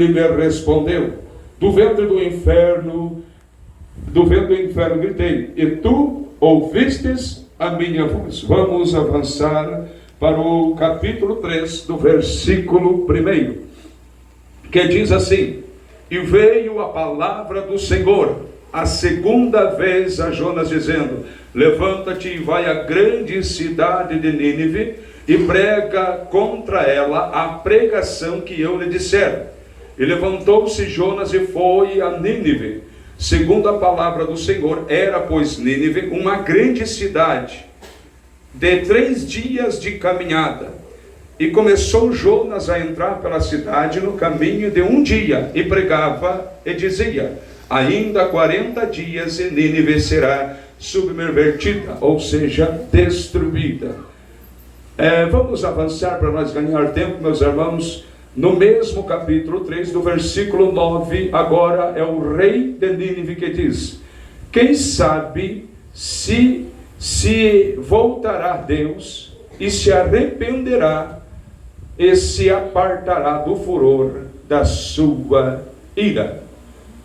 Ele me respondeu: do ventre do inferno gritei, e tu ouvistes a minha voz. Vamos avançar para o capítulo 3, do versículo 1, que diz assim: e veio a palavra do Senhor a segunda vez a Jonas, dizendo: levanta-te e vai à grande cidade de Nínive, e prega contra ela a pregação que eu lhe disser. E levantou-se Jonas e foi a Nínive, segundo a palavra do Senhor. Era, pois, Nínive uma grande cidade, de 3 dias de caminhada. E começou Jonas a entrar pela cidade no caminho de 1 dia, e pregava e dizia: ainda 40 dias e Nínive será submergida, ou seja, destruída. Vamos avançar para nós ganhar tempo, meus irmãos. No mesmo capítulo 3, do versículo 9, agora é o rei de Nínive que diz: quem sabe se voltará Deus e se arrependerá e se apartará do furor da sua ira,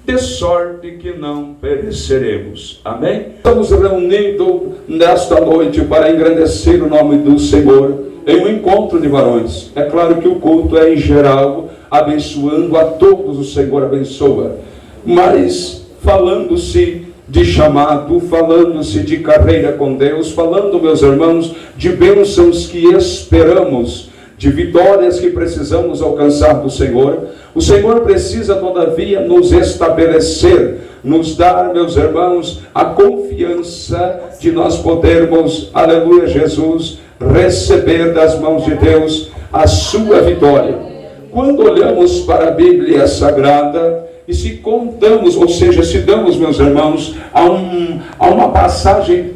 de sorte que não pereceremos. Amém? Estamos reunidos nesta noite para engrandecer o nome do Senhor em um encontro de varões. É claro que o culto é em geral, abençoando a todos, o Senhor abençoa, mas falando-se de chamado, falando-se de carreira com Deus, falando, meus irmãos, de bênçãos que esperamos, de vitórias que precisamos alcançar do Senhor. O Senhor precisa, todavia, nos estabelecer, nos dar, meus irmãos, a confiança de nós podermos, aleluia, Jesus, receber das mãos de Deus a sua vitória. Quando olhamos para a Bíblia Sagrada e se contamos, ou seja, se damos, meus irmãos, a uma passagem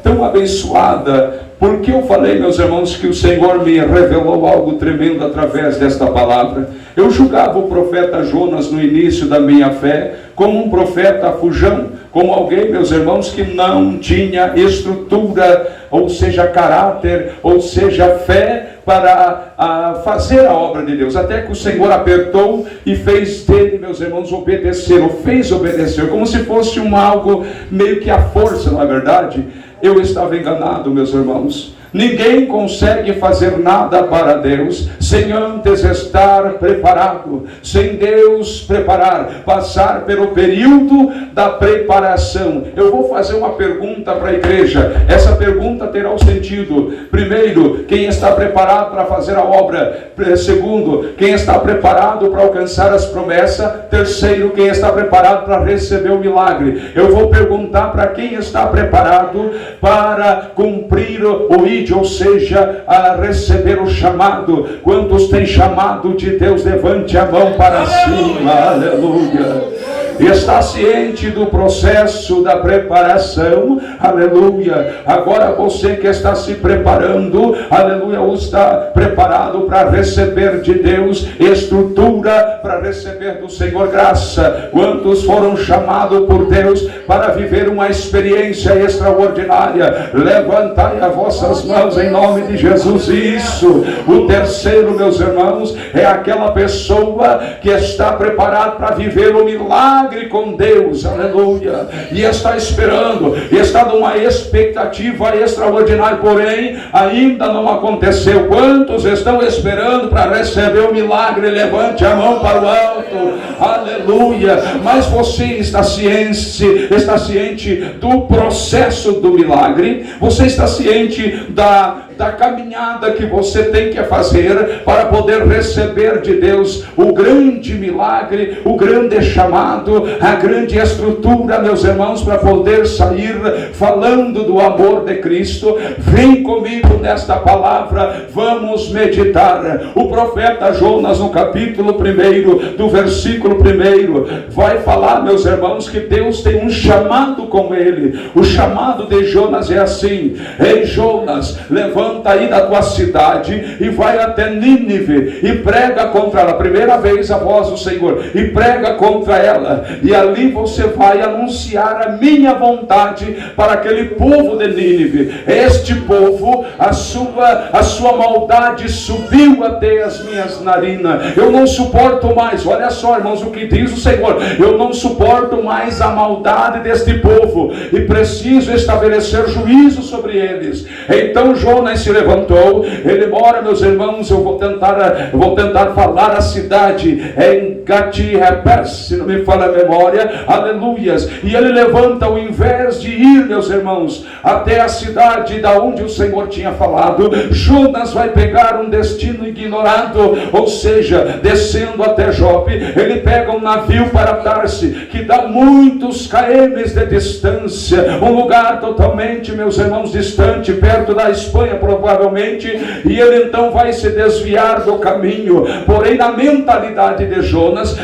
tão abençoada, porque eu falei, meus irmãos, que o Senhor me revelou algo tremendo através desta palavra. Eu julgava o profeta Jonas no início da minha fé como um profeta fujão, como alguém, meus irmãos, que não tinha estrutura, ou seja, caráter, ou seja, fé para fazer a obra de Deus, até que o Senhor apertou e fez dele, meus irmãos, obedecer, ou fez obedecer, como se fosse algo meio que à força. Na verdade, eu estava enganado, meus irmãos. Ninguém consegue fazer nada para Deus sem antes estar preparado, sem Deus preparar, passar pelo período da preparação. Eu vou fazer uma pergunta para a igreja. Essa pergunta terá o sentido: primeiro, quem está preparado para fazer a obra? Segundo, quem está preparado para alcançar as promessas? Terceiro, quem está preparado para receber o milagre? Eu vou perguntar para quem está preparado para cumprir o ID, ou seja, a receber o chamado. Quantos têm chamado de Deus? Levante a mão para cima, aleluia. Está ciente do processo da preparação, aleluia. Agora você que está se preparando, aleluia, está preparado para receber de Deus estrutura, para receber do Senhor graça. Quantos foram chamados por Deus para viver uma experiência extraordinária? Levantai as vossas mãos em nome de Jesus. Isso. O terceiro, meus irmãos, é aquela pessoa que está preparada para viver o milagre com Deus, aleluia, e está esperando, está numa expectativa extraordinária, porém ainda não aconteceu. Quantos estão esperando para receber o milagre? Levante a mão para o alto, aleluia. Mas você está ciente do processo do milagre? Você está ciente da caminhada que você tem que fazer para poder receber de Deus o grande milagre, o grande chamado, a grande estrutura, meus irmãos, para poder sair falando do amor de Cristo? Vem comigo nesta palavra, vamos meditar. O profeta Jonas, no capítulo 1, do versículo 1, vai falar, meus irmãos, que Deus tem um chamado com ele. O chamado de Jonas é assim: ei Jonas, levanta levanta aí da tua cidade e vai até Nínive e prega contra ela. Primeira vez a voz do Senhor, e prega contra ela, e ali você vai anunciar a minha vontade para aquele povo de Nínive. Este povo, a sua maldade subiu até as minhas narinas. Eu não suporto mais, olha só, irmãos, o que diz o Senhor: eu não suporto mais a maldade deste povo e preciso estabelecer juízo sobre eles. Então Jonas se levantou, ele mora, meus irmãos, eu vou tentar falar a cidade, em Gati-Hefer, se não me falha a memória, aleluias, e ele levanta, ao invés de ir, meus irmãos, até a cidade da onde o Senhor tinha falado, Jonas vai pegar um destino ignorado, ou seja, descendo até Jope, ele pega um navio para Tarse, que dá muitos km de distância, um lugar totalmente, meus irmãos, distante, perto da Espanha provavelmente, e ele então vai se desviar do caminho. Porém, na mentalidade de Jonas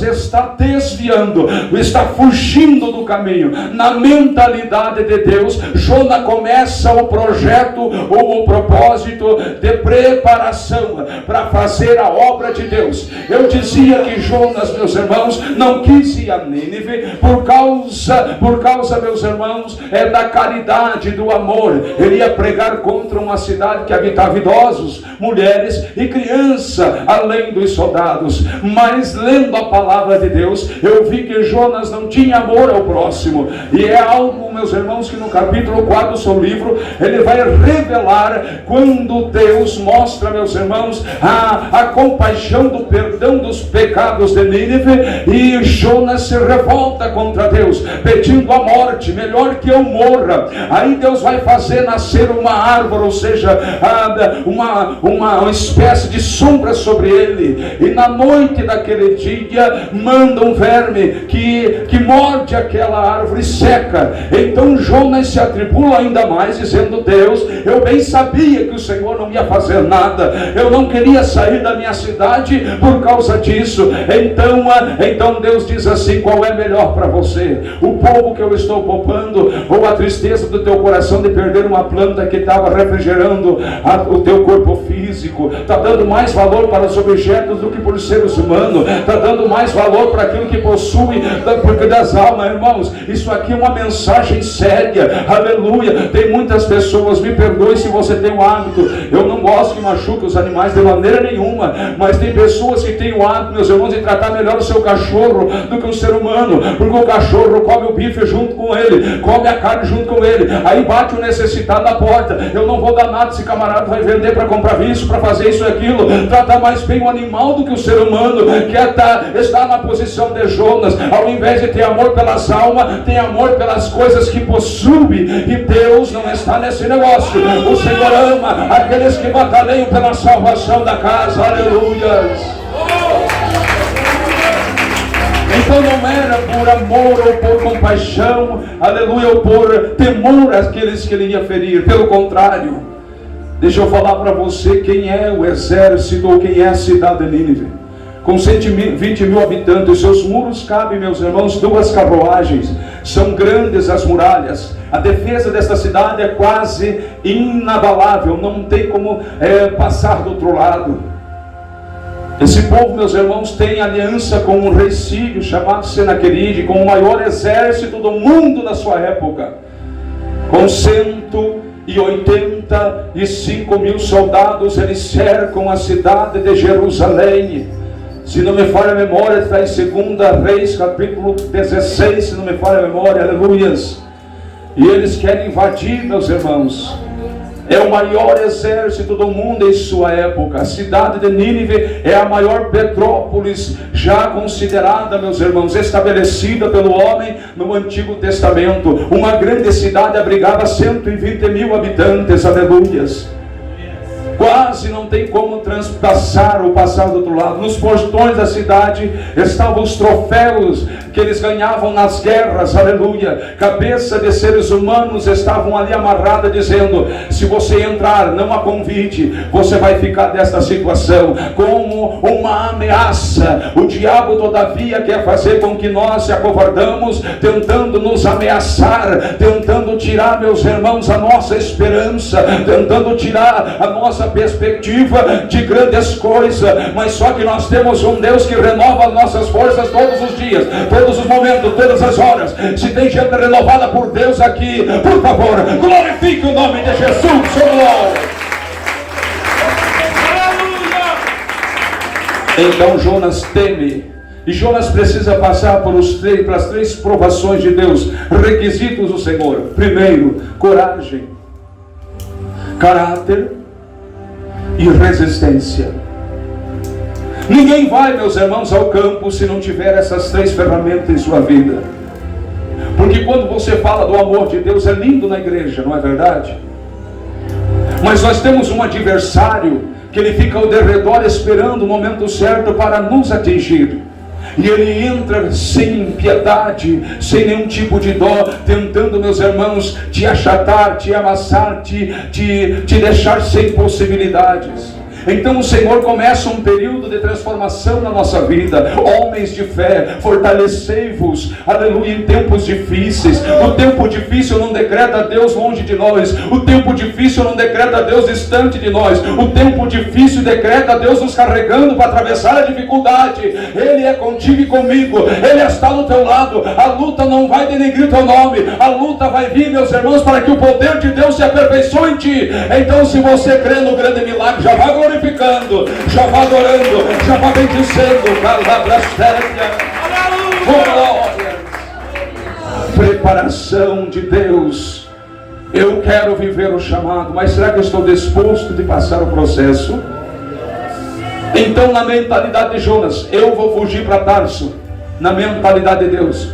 está desviando, está fugindo do caminho. Na mentalidade de Deus, Jonas começa o projeto ou o propósito de preparação para fazer a obra de Deus. Eu dizia que Jonas, meus irmãos, não quis ir a Nínive por causa, meus irmãos, da caridade, do amor. Ele ia pregar contra uma cidade que habitava idosos, mulheres e crianças, além dos soldados. Mas lendo a palavra de Deus, eu vi que Jonas não tinha amor ao próximo. E é algo, meus irmãos, que no capítulo 4 do seu livro, ele vai revelar quando Deus mostra, meus irmãos, a compaixão do perdão dos pecados de Nínive, e Jonas se revolta contra Deus, pedindo a morte, melhor que eu morra. Aí Deus vai fazer nascer uma árvore, ou seja, uma espécie de sombra sobre ele, e na noite daquele dia manda um verme que morde aquela árvore seca. Então Jonas se atribula ainda mais, dizendo: Deus, eu bem sabia que o Senhor não ia fazer nada, eu não queria sair da minha cidade por causa disso. Então Deus diz assim: qual é melhor para você? O povo que eu estou poupando, ou a tristeza do teu coração de perder uma planta que estava refrigerando o teu corpo físico? Está dando mais valor para os objetos do que por seres humanos, está dando mais valor para aquilo que possui, porque das almas, irmãos, isso aqui é uma mensagem séria, aleluia. Tem muitas pessoas, me perdoe se você tem o hábito, eu não gosto que machuque os animais de maneira nenhuma, mas tem pessoas que têm o hábito, meus irmãos, de tratar melhor o seu cachorro do que o ser humano, porque o cachorro come o bife junto com ele, come a carne junto com ele, aí bate o necessitado na porta. Eu não vou dar nada, esse camarada vai vender para comprar isso, para fazer isso e aquilo, tratar mais bem o animal do que o ser humano, que está na posição de Jonas. Ao invés de ter amor pelas almas, tem amor pelas coisas que possui, e Deus não está nesse negócio. O Senhor ama aqueles que batalham pela salvação da casa, aleluias. Então não era por amor ou por compaixão, aleluia, ou por temor àqueles que ele ia ferir. Pelo contrário, deixa eu falar para você quem é o exército, ou quem é a cidade de Nínive. Com 120 mil habitantes, seus muros cabem, meus irmãos, 2 carruagens. São grandes as muralhas. A defesa desta cidade é quase inabalável, não tem como passar do outro lado. Esse povo, meus irmãos, tem aliança com um rei sírio chamado Senaqueribe, com o maior exército do mundo na sua época, com 185 mil soldados. Eles cercam a cidade de Jerusalém. Se não me falha a memória, está em 2 Reis, capítulo 16, se não me falha a memória, aleluias. E eles querem invadir, meus irmãos. É o maior exército do mundo em sua época. A cidade de Nínive é a maior petrópolis já considerada, meus irmãos, estabelecida pelo homem no Antigo Testamento. Uma grande cidade abrigava 120 mil habitantes, aleluias. Quase não tem como transpassar ou passar do outro lado. Nos portões da cidade estavam os troféus que eles ganhavam nas guerras, aleluia. Cabeça de seres humanos estavam ali amarradas, dizendo: se você entrar, não há convite, você vai ficar desta situação, como uma ameaça. O diabo todavia quer fazer com que nós se acovardamos, tentando nos ameaçar, tentando tirar, meus irmãos, a nossa esperança, tentando tirar a nossa perspectiva de grandes coisas. Mas só que nós temos um Deus que renova as nossas forças todos os dias, todos os momentos, todas as horas. Se tem gente renovada por Deus aqui, por favor, glorifique o nome de Jesus, seu glória. Então Jonas teme, e Jonas precisa passar pelas três provações de Deus, requisitos do Senhor. Primeiro, coragem, caráter e resistência. Ninguém vai, meus irmãos, ao campo se não tiver essas três ferramentas em sua vida. Porque quando você fala do amor de Deus, é lindo na igreja, não é verdade? Mas nós temos um adversário que ele fica ao derredor esperando o momento certo para nos atingir. E ele entra sem piedade, sem nenhum tipo de dó, tentando, meus irmãos, te achatar, te amassar, te deixar sem possibilidades. Então o Senhor começa um período de transformação na nossa vida. Homens de fé, fortalecei-vos, aleluia, em tempos difíceis. O tempo difícil não decreta Deus longe de nós. O tempo difícil não decreta Deus distante de nós. O tempo difícil decreta Deus nos carregando para atravessar a dificuldade. Ele é contigo e comigo, Ele está do teu lado. A luta não vai denegrir o teu nome, a luta vai vir, meus irmãos, para que o poder de Deus se aperfeiçoe em ti. Então, se você crê no grande milagre, já vai glorificando, já vai adorando, já vai bendizendo. Palavras sérias, glória, preparação de Deus. Eu quero viver o chamado, mas será que eu estou disposto de passar o processo? Então, na mentalidade de Jonas, eu vou fugir para Tarso. Na mentalidade de Deus,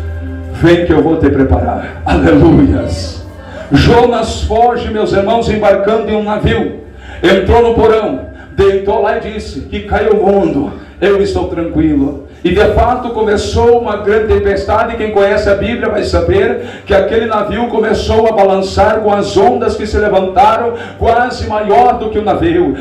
vem que eu vou te preparar. Aleluias. Jonas foge, meus irmãos, embarcando em um navio. Entrou no porão, deitou lá e disse: que caiu o mundo, eu estou tranquilo. E de fato começou uma grande tempestade. Quem conhece a Bíblia vai saber que aquele navio começou a balançar com as ondas que se levantaram, quase maior do que o navio.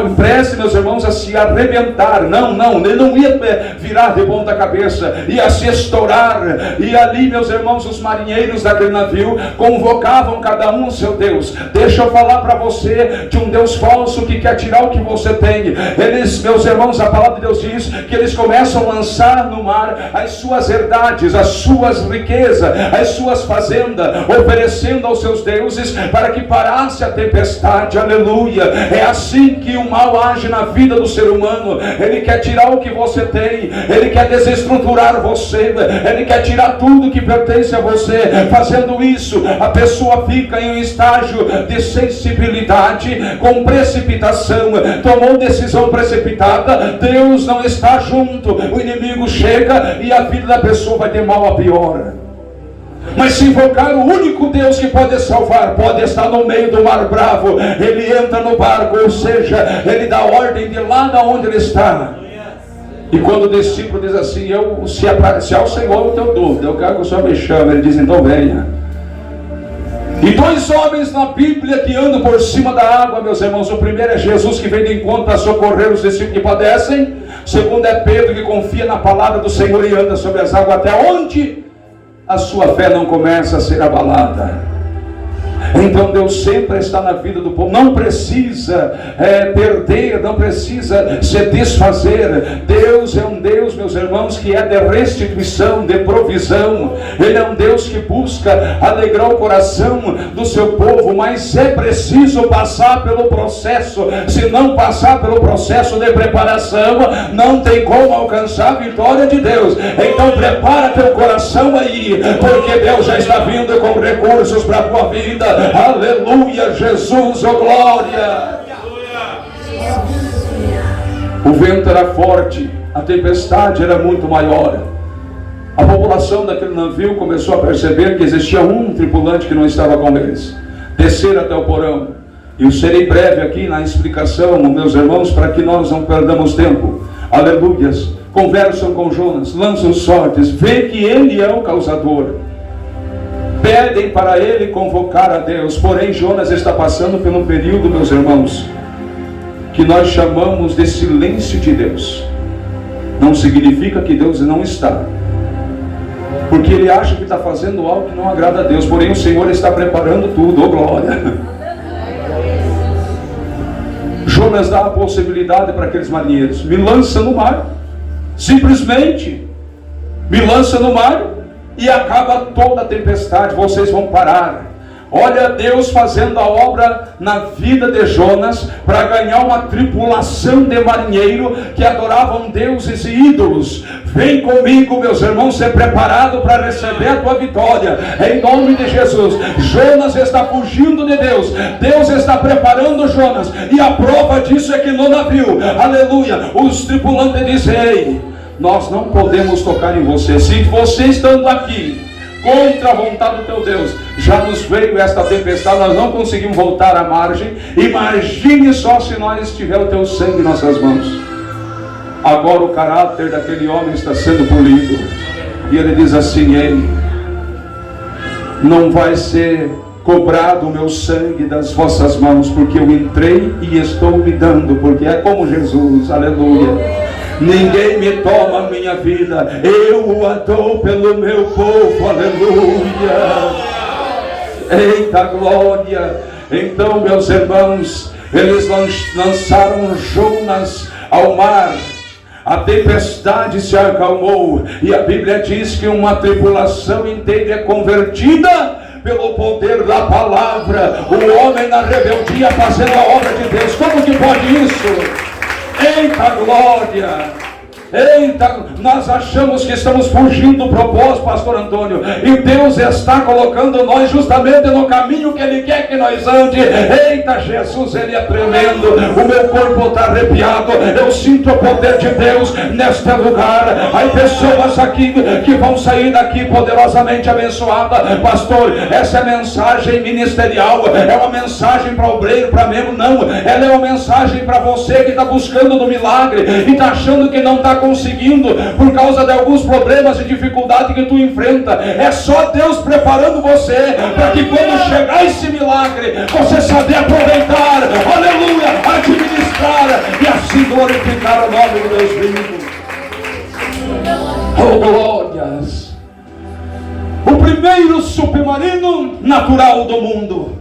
Empreste, meus irmãos, a se arrebentar. Não, ele não ia virar de ponta cabeça, ia se estourar. E ali, meus irmãos, os marinheiros daquele navio convocavam cada um o seu Deus. Deixa eu falar para você de um Deus falso que quer tirar o que você tem. Eles, meus irmãos, a palavra de Deus diz que eles começam a lançar no mar as suas herdades, as suas riquezas, as suas fazendas, oferecendo aos seus deuses para que parasse a tempestade. Aleluia. É assim que o mal age na vida do ser humano. Ele quer tirar o que você tem, ele quer desestruturar você, ele quer tirar tudo que pertence a você. Fazendo isso, a pessoa fica em um estágio de sensibilidade, com precipitação, tomou decisão precipitada, Deus não está junto, o inimigo chega e a vida da pessoa vai de mal a pior. Mas se invocar o único Deus que pode salvar, pode estar no meio do mar bravo, ele entra no barco, ou seja, ele dá ordem de lá da onde ele está. E quando o discípulo diz assim: se ao Senhor eu tenho dúvida, eu quero que o Senhor me chame, ele diz: então venha. E dois homens na Bíblia que andam por cima da água, meus irmãos. O primeiro é Jesus, que vem de encontro a socorrer os discípulos que padecem. O segundo é Pedro, que confia na palavra do Senhor e anda sobre as águas, até onde a sua fé não começa a ser abalada. Então Deus sempre está na vida do povo. Não precisa perder, não precisa se desfazer. Deus é um Deus, meus irmãos, que é de restituição, de provisão. Ele é um Deus que busca alegrar o coração do seu povo, mas é preciso passar pelo processo. Se não passar pelo processo de preparação, não tem como alcançar a vitória de Deus. Então prepara teu coração aí, porque Deus já está vindo com recursos para a tua vida. Aleluia, Jesus, oh glória. O vento era forte, a tempestade era muito maior. A população daquele navio começou a perceber que existia um tripulante que não estava com eles. Desceram até o porão. E eu serei breve aqui na explicação, meus irmãos, para que nós não perdamos tempo. Aleluias. conversam com Jonas, lançam sortes, vê que ele é o causador. Pedem para ele convocar a Deus. Porém, Jonas está passando por um período, meus irmãos, que nós chamamos de silêncio de Deus. Não significa que Deus não está, porque ele acha que está fazendo algo que não agrada a Deus. Porém, o Senhor está preparando tudo. Oh glória! Jonas dá a possibilidade para aqueles marinheiros: me lança no mar. Simplesmente me lança no mar e acaba toda a tempestade, vocês vão parar. Olha Deus fazendo a obra na vida de Jonas para ganhar uma tripulação de marinheiro que adoravam deuses e ídolos. Vem comigo, meus irmãos, ser preparado para receber a tua vitória, em nome de Jesus. Jonas está fugindo de Deus, Deus está preparando Jonas, e a prova disso é que no navio, aleluia, os tripulantes dizem: ei, nós não podemos tocar em você. Se você estando aqui contra a vontade do teu Deus, já nos veio esta tempestade, nós não conseguimos voltar à margem. Imagine só se nós tiver o teu sangue em nossas mãos. Agora o caráter daquele homem está sendo polido, e ele diz assim: ei, não vai ser cobrado o meu sangue das vossas mãos, porque eu entrei e estou me dando, porque é como Jesus, aleluia. Ninguém me toma a minha vida, eu a dou pelo meu povo, aleluia. Eita glória! Então, meus irmãos, eles lançaram Jonas ao mar. A tempestade se acalmou, e a Bíblia diz que uma tripulação inteira é convertida pelo poder da palavra. O homem na rebeldia fazendo a obra de Deus. Como que pode isso? Eita glória! Eita, nós achamos que estamos fugindo do propósito, pastor Antônio, e Deus está colocando nós justamente no caminho que Ele quer que nós ande. Eita Jesus, Ele é tremendo, o meu corpo está arrepiado, eu sinto o poder de Deus neste lugar. Há pessoas aqui que vão sair daqui poderosamente abençoadas. Pastor, essa é mensagem ministerial, é uma mensagem para obreiro, para membro? Não, ela é uma mensagem para você que está buscando do milagre e está achando que não está conseguindo por causa de alguns problemas e dificuldades que tu enfrenta. É só Deus preparando você para que quando chegar esse milagre, você saber aproveitar, aleluia, administrar e assim glorificar o nome de Deus vivo. Oh glórias! O primeiro submarino natural do mundo,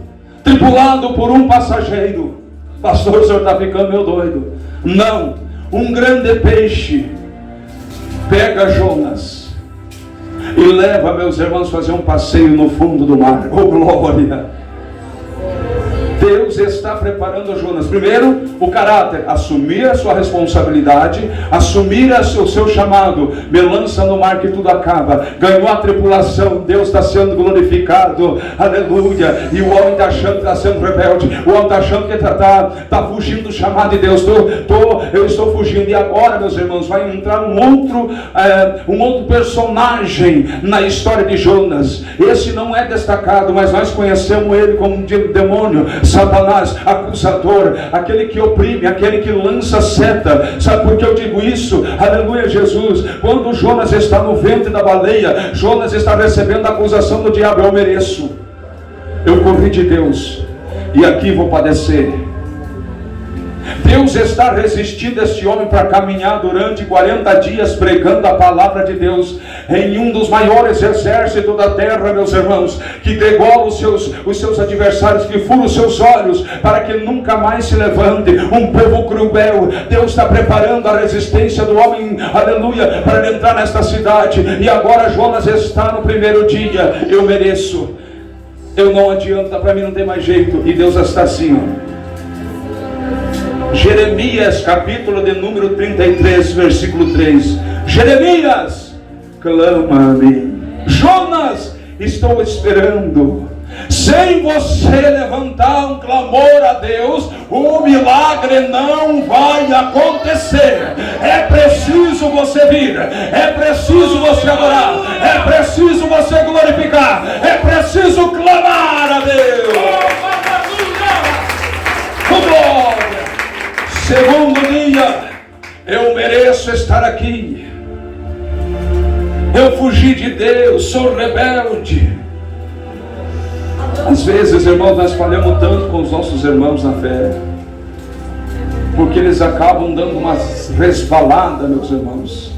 tripulado por um passageiro. Pastor, o senhor está ficando meio doido. Não, um grande peixe pega Jonas e leva, meus irmãos, fazer um passeio no fundo do mar. Oh glória! Deus está preparando Jonas. Primeiro, o caráter, assumir a sua responsabilidade, assumir o seu chamado. Me lança no mar que tudo acaba. Ganhou a tripulação, Deus está sendo glorificado, aleluia. E o homem está achando que está sendo rebelde, o homem está achando que está fugindo do chamado de Deus. Eu estou fugindo. E agora, meus irmãos, vai entrar um outro personagem na história de Jonas. Esse não é destacado, mas nós conhecemos ele como um demônio, Satanás, acusador, aquele que oprime, aquele que lança seta. Sabe por que eu digo isso? Aleluia, Jesus. Quando Jonas está no ventre da baleia, Jonas está recebendo a acusação do diabo: eu mereço, eu corri de Deus e aqui vou padecer. Deus está resistindo a este homem para caminhar durante 40 dias pregando a palavra de Deus em um dos maiores exércitos da terra, meus irmãos, que degola os seus adversários, que fura os seus olhos para que nunca mais se levante. Um povo cruel. Deus está preparando a resistência do homem, aleluia, para ele entrar nesta cidade. E agora Jonas está no primeiro dia: eu mereço, eu não adianta, para mim não tem mais jeito. E Deus está assim, ó. Jeremias, capítulo de número 33, versículo 3. Jeremias, clama a mim. Jonas, estou esperando. Sem você levantar um clamor a Deus, o milagre não vai acontecer. É preciso você vir, é preciso você adorar, é preciso você glorificar, é preciso clamar a Deus. Glória! Segundo dia, Eu mereço estar aqui. Eu fugi de Deus, sou rebelde. Às vezes, irmãos, nós falhamos tanto com os nossos irmãos na fé, porque eles acabam dando uma resvalada, meus irmãos.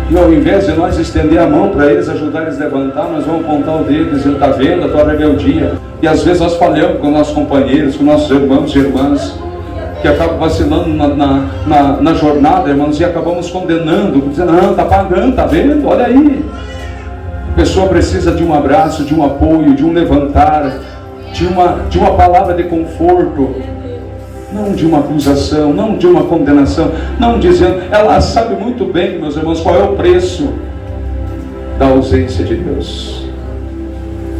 E ao invés de nós estender a mão para eles, ajudar eles a levantar, nós vamos apontar o dedo dizendo: está vendo a tua rebeldia? E às vezes nós falhamos com nossos companheiros, com nossos irmãos e irmãs, que acabam vacilando na jornada, irmãos, e acabamos condenando, dizendo: não, está pagando, está vendo? Olha aí. A pessoa precisa de um abraço, de um apoio, de um levantar, de uma palavra de conforto, não de uma acusação, não de uma condenação, não dizendo. Ela sabe muito bem, meus irmãos, qual é o preço da ausência de Deus.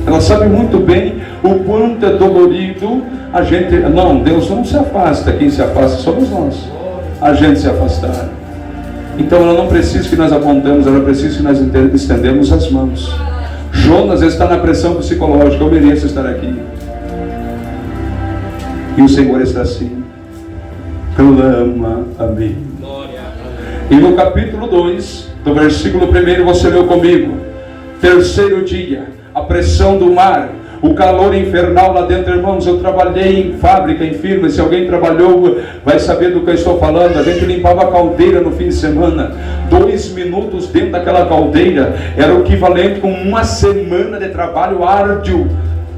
Ela sabe muito bem o quanto é dolorido a gente. Não, Deus não se afasta, quem se afasta somos nós, a gente se afastar. Então ela não precisa que nós apontemos, ela precisa que nós estendemos as mãos. Jonas está na pressão psicológica: eu mereço estar aqui. E o Senhor está assim: clama a mim. E no capítulo 2, do versículo 1, você leu comigo: terceiro dia, a pressão do mar, o calor infernal lá dentro. Irmãos, eu trabalhei em fábrica, em firma. Se alguém trabalhou, vai saber do que eu estou falando. A gente limpava a caldeira no fim de semana. 2 minutos dentro daquela caldeira era o equivalente com uma semana de trabalho árduo.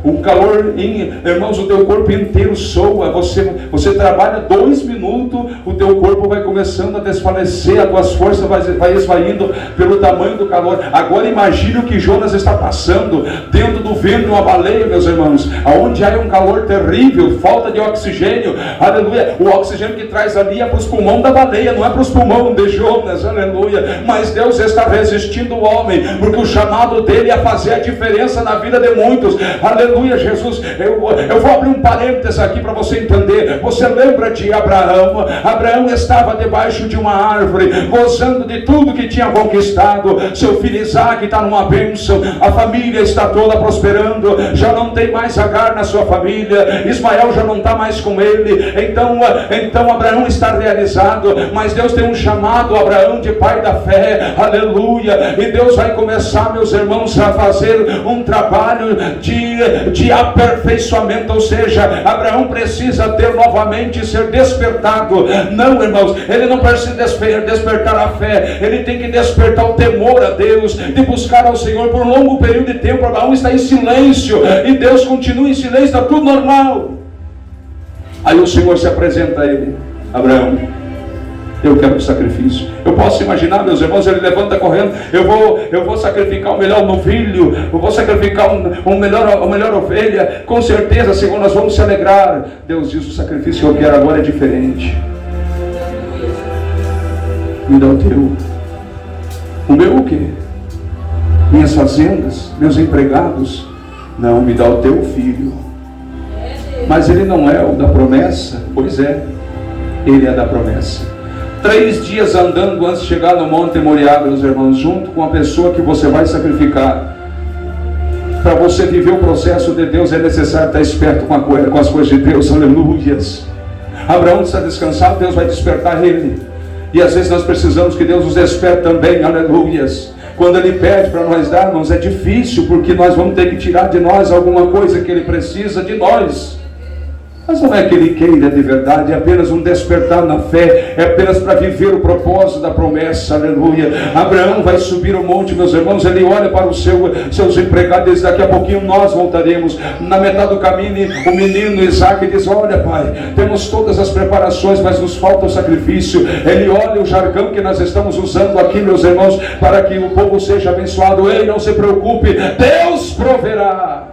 O calor, irmãos, o teu corpo inteiro soa. Você trabalha 2 minutos, o teu corpo vai começando a desfalecer, as tuas forças vai esvaindo pelo tamanho do calor. Agora imagine o que Jonas está passando dentro do ventre de uma baleia, meus irmãos, aonde há um calor terrível, falta de oxigênio. Aleluia. O oxigênio que traz ali é para os pulmões da baleia, não é para os pulmões de Jonas. Aleluia. Mas Deus está resistindo o homem, porque o chamado dele é fazer a diferença na vida de muitos. Aleluia. Jesus, eu vou abrir um parênteses aqui para você entender. Você lembra de Abraão? Abraão estava debaixo de uma árvore, gozando de tudo que tinha conquistado. Seu filho Isaac está numa bênção, a família está toda prosperando, já não tem mais Agar na sua família, Ismael já não está mais com ele. Então Abraão está realizado, mas Deus tem um chamado a Abraão de pai da fé. Aleluia. E Deus vai começar, meus irmãos, a fazer um trabalho de aperfeiçoamento. Ou seja, Abraão precisa ter novamente ser despertado. Não, irmãos, ele não precisa despertar a fé, ele tem que despertar o temor a Deus, de buscar ao Senhor por um longo período de tempo. Abraão está em silêncio e Deus continua em silêncio, está tudo normal. Aí o Senhor se apresenta a ele: Abraão, eu quero o sacrifício. Eu posso imaginar, meus irmãos, ele levanta correndo: eu vou sacrificar o melhor novilho, eu vou sacrificar a melhor ovelha. Com certeza, Senhor, nós vamos se alegrar. Deus diz: o sacrifício que eu quero agora é diferente. Me dá o teu. O meu o quê? Minhas fazendas, meus empregados? Não, me dá o teu filho. Mas ele não é o da promessa? Pois é, ele é da promessa. 3 dias andando antes de chegar no Monte Moriá, meus irmãos, junto com a pessoa que você vai sacrificar. Para você viver o processo de Deus, é necessário estar esperto com as coisas de Deus. Aleluias. Abraão está descansado, Deus vai despertar ele. E às vezes nós precisamos que Deus nos desperte também. Aleluias. Quando Ele pede para nós darmos, é difícil, porque nós vamos ter que tirar de nós alguma coisa que Ele precisa de nós. Mas não é que Ele queira de verdade, é apenas um despertar na fé, é apenas para viver o propósito da promessa. Aleluia. Abraão vai subir o monte, meus irmãos, ele olha para os seus empregados e diz: daqui a pouquinho nós voltaremos. Na metade do caminho, o menino Isaac diz: olha, pai, temos todas as preparações, mas nos falta o sacrifício. Ele olha o jargão que nós estamos usando aqui, meus irmãos, para que o povo seja abençoado. Ei, não se preocupe, Deus proverá.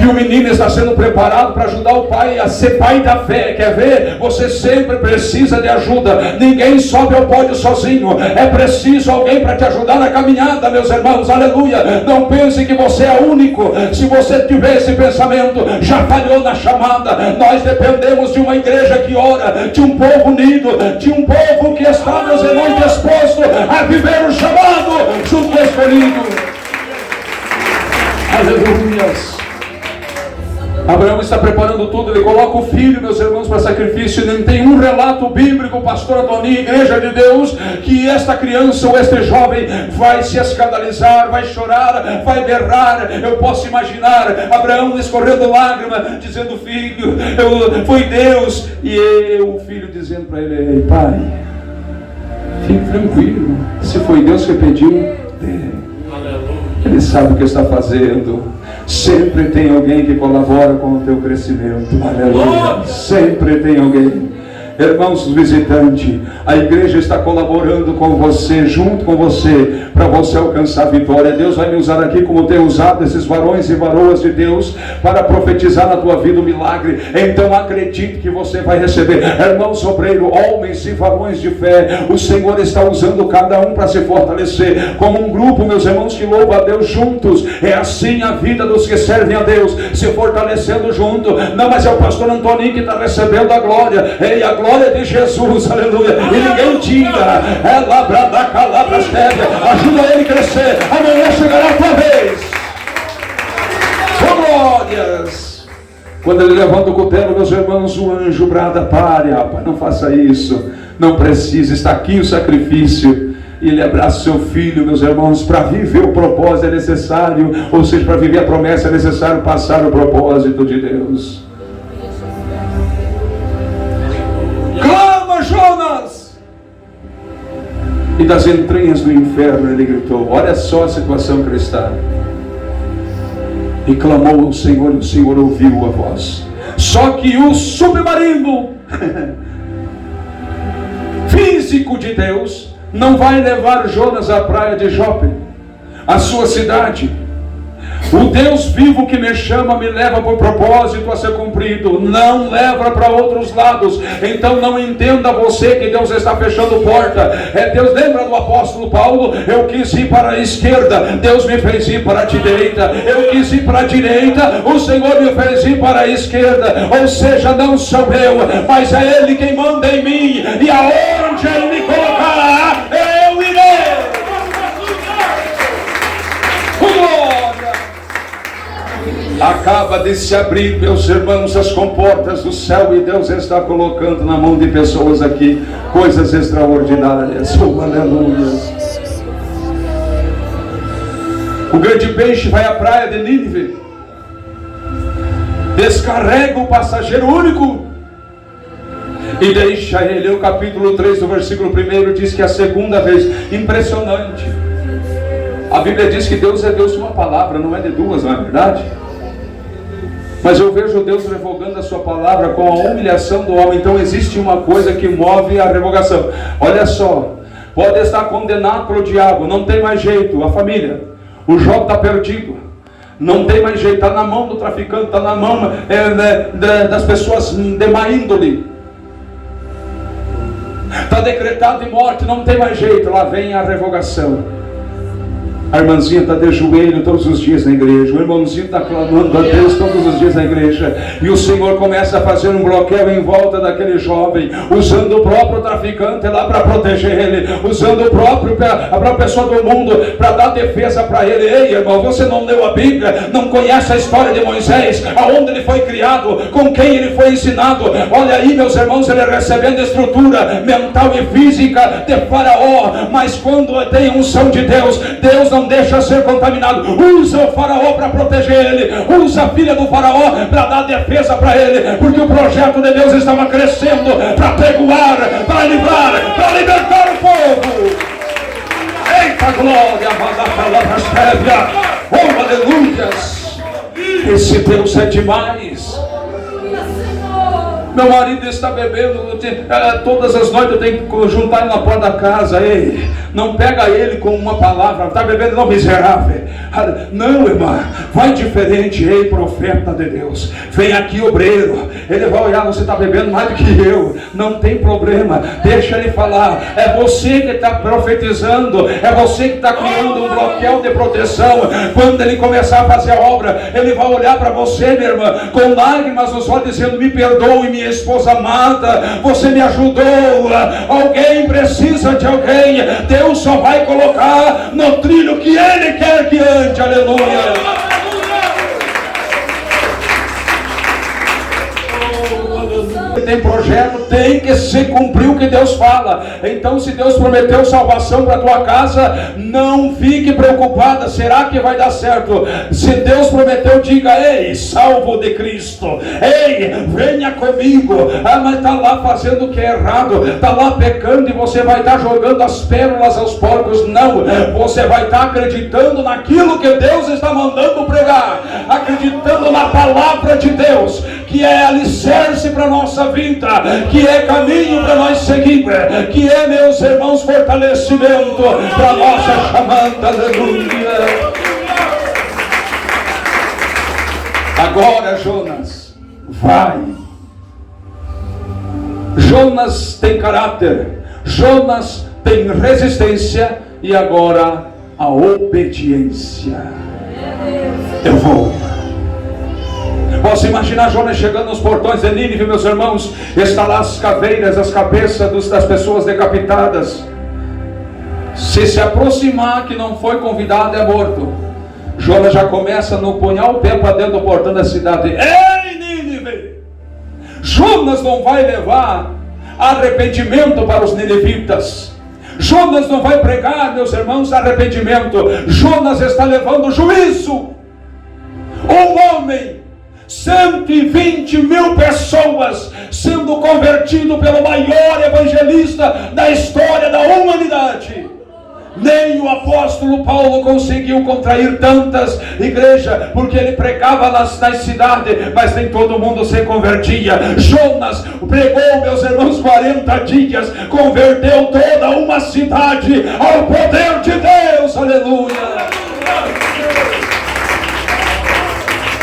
E o menino está sendo preparado para ajudar o pai a ser pai da fé. Quer ver? Você sempre precisa de ajuda. Ninguém sobe ao pódio sozinho. É preciso alguém para te ajudar na caminhada, meus irmãos. Aleluia. Não pense que você é único. Se você tiver esse pensamento, já falhou na chamada. Nós dependemos de uma igreja que ora, de um povo unido, de um povo que está, meus irmãos, disposto a viver o chamado junto com o escolhido. Aleluia. Abraão está preparando tudo, ele coloca o filho, meus irmãos, para sacrifício. Não tem um relato bíblico, pastor Adonia, igreja de Deus, que esta criança ou este jovem vai se escandalizar, vai chorar, vai berrar. Eu posso imaginar Abraão escorrendo lágrima, dizendo: filho, foi Deus. E o filho dizendo para ele: ei, pai, fique tranquilo, se foi Deus que pediu, Ele sabe o que está fazendo. Sempre tem alguém que colabora com o teu crescimento. Aleluia. Sempre tem alguém. Irmãos visitantes, a igreja está colaborando com você, junto com você, para você alcançar a vitória. Deus vai me usar aqui como tem usado esses varões e varoas de Deus para profetizar na tua vida um milagre. Então acredite que você vai receber. Irmãos obreiros, homens e varões de fé, o Senhor está usando cada um para se fortalecer como um grupo, meus irmãos, que louva a Deus juntos. É assim a vida dos que servem a Deus, se fortalecendo junto. Não, mas é o pastor Antoninho que está recebendo a glória. Ei, a glória de Jesus, aleluia. E ninguém tira. Ela brada, calabra, estéreo. Ajuda ele a crescer. Amanhã chegará a tua vez. Oh, glórias. Quando ele levanta o cutelo, meus irmãos, o anjo brada: pare, rapaz, não faça isso. Não precisa, está aqui o sacrifício. E ele abraça o seu filho, meus irmãos. Para viver o propósito é necessário, ou seja, para viver a promessa é necessário passar o propósito de Deus. Clama, Jonas! E das entranhas do inferno ele gritou. Olha só a situação que ele está. E clamou ao Senhor, e o Senhor ouviu a voz. Só que o submarino físico de Deus não vai levar Jonas à praia de Jope, a sua cidade. O Deus vivo que me chama me leva para o propósito a ser cumprido, não leva para outros lados. Então não entenda você que Deus está fechando porta. Deus, lembra do apóstolo Paulo? Eu quis ir para a esquerda, Deus me fez ir para a direita. Eu quis ir para a direita, o Senhor me fez ir para a esquerda. Ou seja, não sou eu, mas é Ele quem manda em mim. E aonde Ele me colocará, eu irei. Acaba de se abrir, meus irmãos, as comportas do céu, e Deus está colocando na mão de pessoas aqui coisas extraordinárias. Oh, aleluia. O grande peixe vai à praia de Nínive, descarrega o passageiro único e deixa ele. O capítulo 3 do versículo 1 diz que a segunda vez, impressionante, a Bíblia diz que Deus é Deus de uma palavra, não é de duas, não é verdade? Mas eu vejo Deus revogando a sua palavra com a humilhação do homem. Então existe uma coisa que move a revogação. Olha só, pode estar condenado pelo diabo, não tem mais jeito, a família, o Jó está perdido, não tem mais jeito, está na mão do traficante, está na mão das pessoas de má índole, está decretado de morte, não tem mais jeito. Lá vem a revogação. A irmãzinha está de joelho todos os dias na igreja. O irmãozinho está clamando a Deus todos os dias na igreja. E o Senhor começa a fazer um bloqueio em volta daquele jovem, usando o próprio traficante lá para proteger ele, usando a própria pessoa do mundo para dar defesa para ele. Ei, irmão, você não leu a Bíblia? Não conhece a história de Moisés? Aonde ele foi criado? Com quem ele foi ensinado? Olha aí, meus irmãos, ele recebendo estrutura mental e física de Faraó. Mas quando tem unção de Deus, Deus não deixa ser contaminado. Usa o faraó para proteger ele, usa a filha do faraó para dar defesa para ele, porque o projeto de Deus estava crescendo para peguar, para livrar, para libertar o povo. Eita glória, oh aleluias. Esse Deus é demais. Meu marido está bebendo, todas as noites eu tenho que juntar ele na porta da casa. Ei, não pega ele com uma palavra, está bebendo, não, miserável. Não, irmã, vai diferente. Ei, profeta de Deus, vem aqui, obreiro. Ele vai olhar, você está bebendo mais do que eu, não tem problema, deixa ele falar. É você que está profetizando, é você que está criando um bloqueio de proteção. Quando ele começar a fazer a obra, ele vai olhar para você, minha irmã, com lágrimas nos olhos, dizendo: me perdoe, minha esposa amada, você me ajudou. Alguém precisa de alguém. Deus só vai colocar no trilho que Ele quer que ande. Aleluia. tem projeto, tem que se cumprir o que Deus fala. Então, se Deus prometeu salvação para a tua casa, não fique preocupada, será que vai dar certo? Se Deus prometeu, diga: ei, salvo de Cristo, ei, venha comigo. Mas está lá fazendo o que é errado, está lá pecando, e você vai estar jogando as pérolas aos porcos. Não, você vai estar acreditando naquilo que Deus está mandando pregar, acreditando na palavra de Deus, que é alicerce para a nossa vida, que é caminho para nós seguir, que é, meus irmãos, fortalecimento para a nossa chamada. Aleluia. Agora, Jonas, vai. Jonas tem caráter, Jonas tem resistência, e agora a obediência. Eu vou. Posso imaginar Jonas chegando nos portões de Nínive, meus irmãos. Está lá as caveiras, as cabeças das pessoas decapitadas. Se aproximar que não foi convidado, é morto. Jonas já começa a não punhar o pé para dentro do portão da cidade. Ei, Nínive! Jonas não vai levar arrependimento para os ninivitas. Jonas não vai pregar, meus irmãos, arrependimento. Jonas está levando juízo. Um homem, 120 mil pessoas sendo convertido pelo maior evangelista da história da humanidade. Nem o apóstolo Paulo conseguiu contrair tantas igrejas, porque ele pregava nas cidades, mas nem todo mundo se convertia. Jonas pregou, meus irmãos, 40 dias, converteu toda uma cidade ao poder de Deus. Aleluia.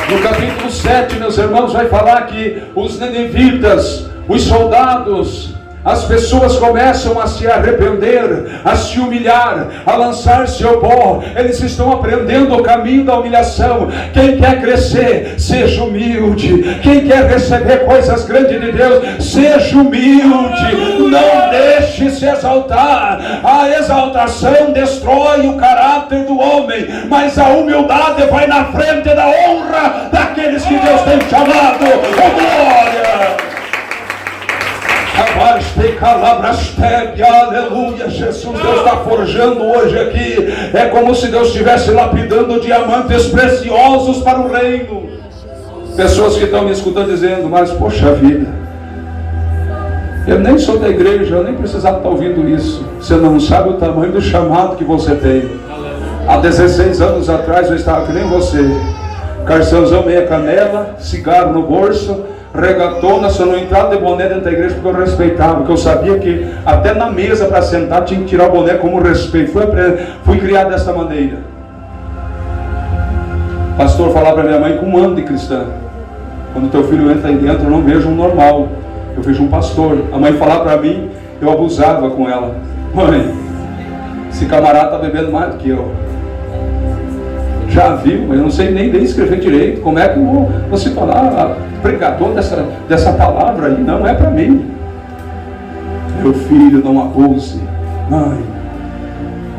No capítulo 7, meus irmãos, vai falar que os ninivitas, os soldados, as pessoas começam a se arrepender, a se humilhar, a lançar-se ao pó. Eles estão aprendendo o caminho da humilhação. Quem quer crescer, seja humilde. Quem quer receber coisas grandes de Deus, seja humilde. Não deixe se exaltar. A exaltação destrói o caráter do homem, mas a humildade vai na frente da honra daqueles que Deus tem chamado. Oh, glória! Aleluia, Jesus, Deus está forjando hoje aqui. É como se Deus estivesse lapidando diamantes preciosos para o reino. Pessoas que estão me escutando dizendo: mas poxa vida, eu nem sou da igreja, eu nem precisava estar ouvindo isso. Você não sabe o tamanho do chamado que você tem. Há 16 anos atrás eu estava que nem você, carçãozão meia canela, cigarro no bolso, regatona, só não entrava de boné dentro da igreja porque eu respeitava, porque eu sabia que até na mesa para sentar tinha que tirar o boné como respeito. Fui criado dessa maneira. O pastor falava para minha mãe com um ano de cristã: quando teu filho entra aí dentro, eu não vejo um normal, eu vejo um pastor. A mãe falava para mim, eu abusava com ela: mãe, esse camarada está bebendo mais do que eu. Já viu, mas eu não sei nem escrever direito. Como é que eu vou se tornar pregador dessa palavra aí? Não é para mim. Meu filho, não abuse. Mãe,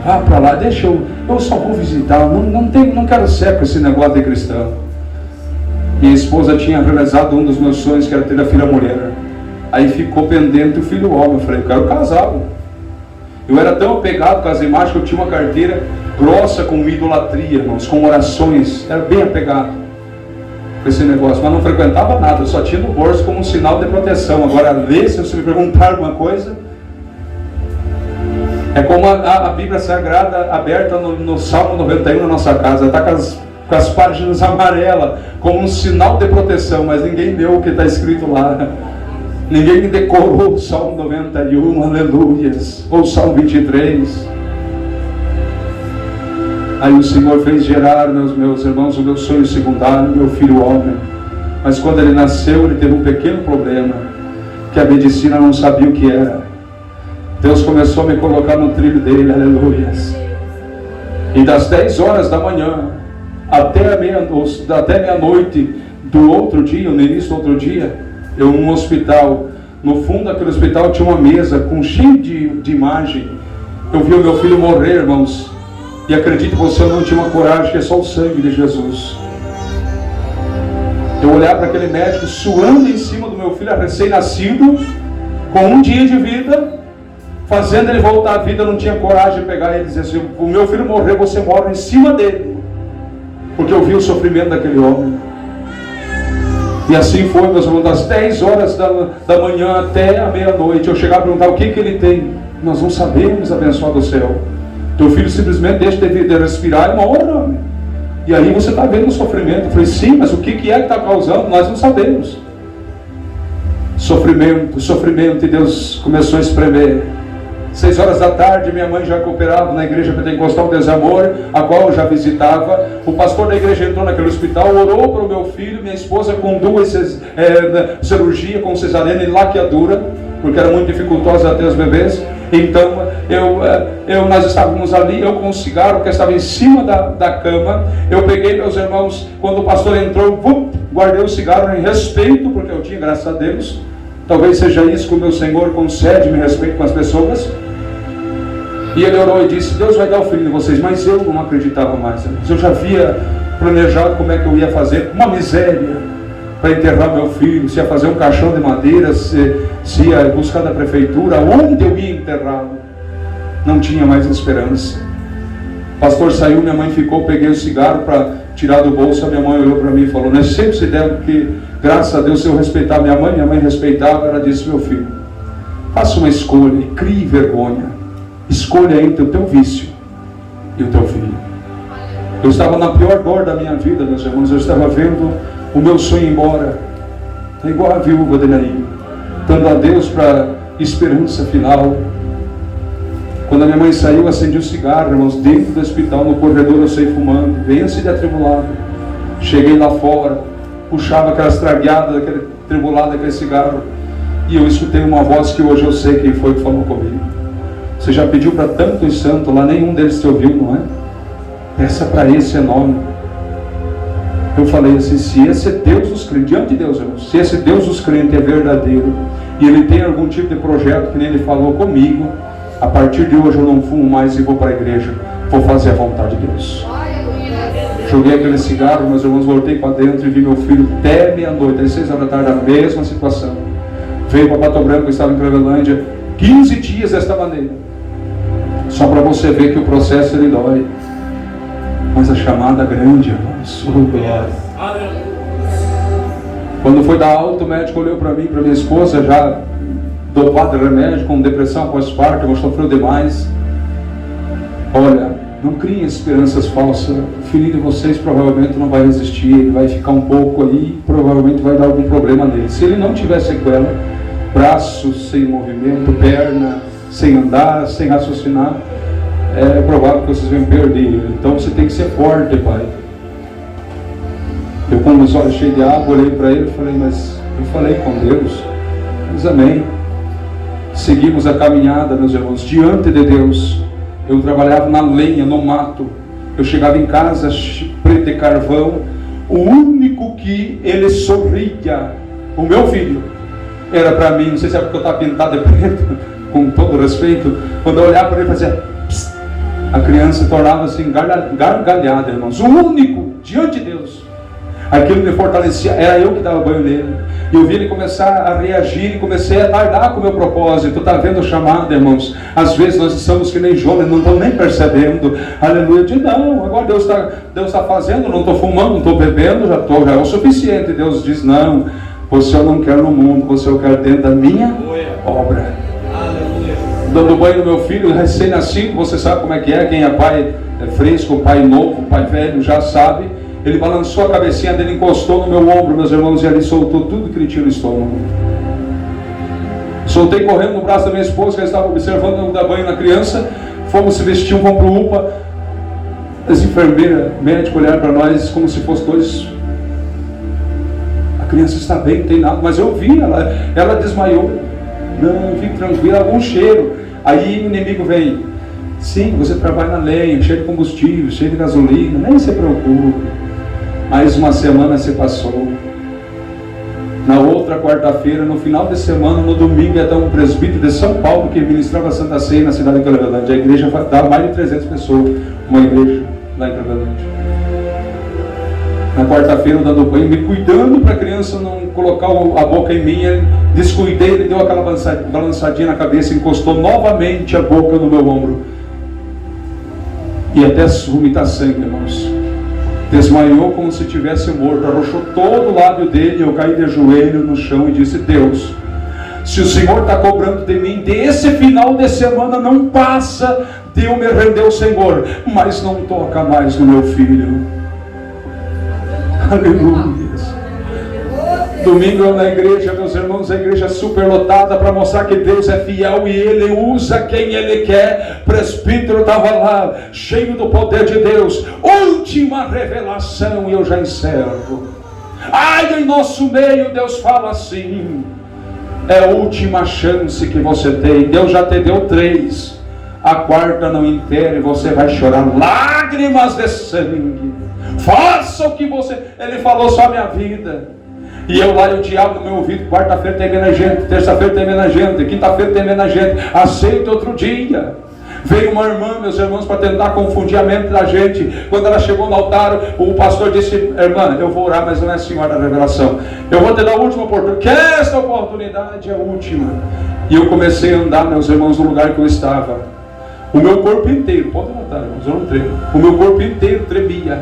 vá para lá, deixa eu só vou visitar. Não quero ser com esse negócio de cristão. Minha esposa tinha realizado um dos meus sonhos, que era ter a filha mulher. Aí ficou pendente o filho homem. Eu falei: eu quero casar. Eu era tão apegado com as imagens que eu tinha uma carteira grossa com idolatria, irmãos, com orações. Era bem apegado com esse negócio, mas não frequentava nada. Eu só tinha no bolso como um sinal de proteção. Agora, ler, se você me perguntar alguma coisa, é como a Bíblia Sagrada aberta no Salmo 91 na nossa casa. Está com as páginas amarelas como um sinal de proteção, mas ninguém leu o que está escrito lá. Ninguém decorou o Salmo 91, aleluias, ou o Salmo 23. Aí o Senhor fez gerar, meus irmãos, o meu sonho secundário, meu filho homem. Mas quando ele nasceu, ele teve um pequeno problema, que a medicina não sabia o que era. Deus começou a me colocar no trilho dele, aleluias. E das 10 horas da manhã até meia-noite do outro dia, no início do outro dia, eu num hospital, no fundo daquele hospital tinha uma mesa com cheio de imagem. Eu vi o meu filho morrer, irmãos, e acredite você, eu não tinha uma coragem, que é só o sangue de Jesus. Eu olhar para aquele médico suando em cima do meu filho recém-nascido, com 1 dia de vida, fazendo ele voltar à vida. Eu não tinha coragem de pegar ele e dizer assim: o meu filho morreu, você morre em cima dele, porque eu vi o sofrimento daquele homem. E assim foi, meus irmãos, das 10 horas da manhã até a meia-noite. Eu chegava a perguntar: o que ele tem? Nós não sabemos, abençoado do céu. Teu filho simplesmente deixa de respirar e morre. E aí você está vendo o sofrimento. Eu falei: sim, mas o que é que está causando? Nós não sabemos. Sofrimento, e Deus começou a espremer. 6 horas da tarde, minha mãe já cooperava na igreja Pentecostal Desamor, a qual eu já visitava. O pastor da igreja entrou naquele hospital, orou para o meu filho, minha esposa com 2 cirurgias, com cesariana e laqueadura, porque era muito dificultosa até os bebês. Então, nós estávamos ali, eu com um cigarro que estava em cima da cama. Eu peguei, meus irmãos, quando o pastor entrou, guardei o cigarro em respeito, porque eu tinha, graças a Deus. Talvez seja isso que o meu Senhor concede-me respeito com as pessoas. E ele orou e disse: Deus vai dar o filho de vocês. Mas eu não acreditava mais. Eu já havia planejado como é que eu ia fazer. Uma miséria para enterrar meu filho. Se ia fazer um caixão de madeira, se ia buscar da prefeitura, onde eu ia enterrá-lo. Não tinha mais esperança. O pastor saiu, minha mãe ficou. Peguei o cigarro para tirar do bolso. A minha mãe olhou para mim e falou: nós sempre se deram que, graças a Deus, se eu respeitar minha mãe respeitava. Ela disse: meu filho, faça uma escolha e crie vergonha. Escolha entre o teu vício e o teu filho. Eu estava na pior dor da minha vida, meus irmãos. Eu estava vendo o meu sonho ir embora. É igual a viúva de Naim, dando a Deus para esperança final. Quando a minha mãe saiu, acendi o cigarro, irmãos, dentro do hospital, no corredor eu saí fumando, vence de atribulado. Cheguei lá fora, puxava aquelas tragueadas, aquele tribulado, aquele cigarro, e eu escutei uma voz que hoje eu sei quem foi que falou comigo. Você já pediu para tantos santos lá, nenhum deles te ouviu, não é? Peça para esse nome. Eu falei assim: se esse Deus dos crentes, diante de Deus, irmãos, se esse Deus dos crentes é verdadeiro, e ele tem algum tipo de projeto que nem ele falou comigo, a partir de hoje eu não fumo mais e vou para a igreja, vou fazer a vontade de Deus. Joguei aquele cigarro, meus irmãos, voltei para dentro e vi meu filho até meia-noite, às 6 horas da tarde, a mesma situação. Veio para Pato Branco, eu estava em Clevelândia, 15 dias desta maneira. Só para você ver que o processo ele dói. Mas a chamada grande, irmãos. Quando foi dar alta, o médico olhou para mim, para minha esposa, já dopado de remédio, com depressão pós-parto, eu sofreu demais. Olha, não criem esperanças falsas. O filhinho de vocês provavelmente não vai resistir, ele vai ficar um pouco aí, provavelmente vai dar algum problema nele. Se ele não tiver sequela, braços sem movimento, perna sem andar, sem raciocinar, é provável que vocês venham perder ele. Então você tem que ser forte, pai. Eu, com os olhos cheios de água, olhei para ele e falei: mas eu falei com Deus. Mas amém. Seguimos a caminhada, meus irmãos, diante de Deus. Eu trabalhava na lenha, no mato. Eu chegava em casa preto de carvão. O único que ele sorria, o meu filho, era para mim. Não sei se é porque eu estava pintado de preto, com todo respeito. Quando eu olhava para ele, fazia psst, a criança tornava-se gargalhada, irmãos. O único, diante de Deus. Aquilo me fortalecia, era eu que dava banho nele. E eu vi ele começar a reagir, e comecei a tardar com o meu propósito. Está vendo o chamado, irmãos? Às vezes nós somos que nem Jonas, não estamos nem percebendo. Aleluia, de não, agora Deus está fazendo, não estou fumando, não estou bebendo, já é o suficiente. Deus diz: não, você eu não quero no mundo, você eu quero dentro da minha obra. Dando banho no meu filho recém-nascido, você sabe como é que é, quem é pai fresco, pai novo, pai velho, já sabe. Ele balançou a cabecinha dele, encostou no meu ombro, meus irmãos, e ali soltou tudo que ele tinha no estômago. Soltei correndo no braço da minha esposa, que estava observando eu dar banho na criança. Fomos se vestir, vamos para o UPA. As enfermeiras, médicos olharam para nós como se fosse dois. A criança está bem, não tem nada, mas eu vi, ela desmaiou. Não, fique tranquilo, algum cheiro. Aí o inimigo vem: sim, você trabalha na lenha, cheio de combustível, cheio de gasolina, nem se preocupe. Mais uma semana se passou. Na outra quarta-feira, no final de semana, no domingo, ia dar um presbítero de São Paulo que ministrava a Santa Ceia na cidade de Clevelândia. A igreja dá mais de 300 pessoas, uma igreja lá em Clevelândia. Na quarta-feira, dando banho, me cuidando para a criança não colocar a boca em mim, descuidei, ele deu aquela balançadinha na cabeça, encostou novamente a boca no meu ombro. E até vomitar sangue, irmãos. Desmaiou como se tivesse morto, arrochou todo o lábio dele. Eu caí de joelho no chão e disse: Deus, se o Senhor está cobrando de mim, desse final de semana não passa de eu me render ao Senhor, mas não toca mais no meu filho. Aleluia. Domingo eu na igreja, meus irmãos, a igreja superlotada para mostrar que Deus é fiel e Ele usa quem Ele quer. O presbítero estava lá, cheio do poder de Deus. Última revelação, e eu já encerro. Ai, em nosso meio Deus fala assim: é a última chance que você tem. Deus já te deu 3. A quarta não inteira e você vai chorar lágrimas de sangue. Faça o que você... Ele falou só a minha vida. E eu lá e o diabo no meu ouvido: quarta-feira tem menos gente, terça-feira tem menos gente, quinta-feira tem menos gente, aceita outro dia. Veio uma irmã, meus irmãos, para tentar confundir a mente da gente. Quando ela chegou no altar, o pastor disse: irmã, eu vou orar, mas não é a senhora da revelação. Eu vou te dar a última oportunidade, que esta oportunidade é a última. E eu comecei a andar, meus irmãos, no lugar que eu estava. O meu corpo inteiro, pode notar, irmãos, eu não tremo. O meu corpo inteiro tremia.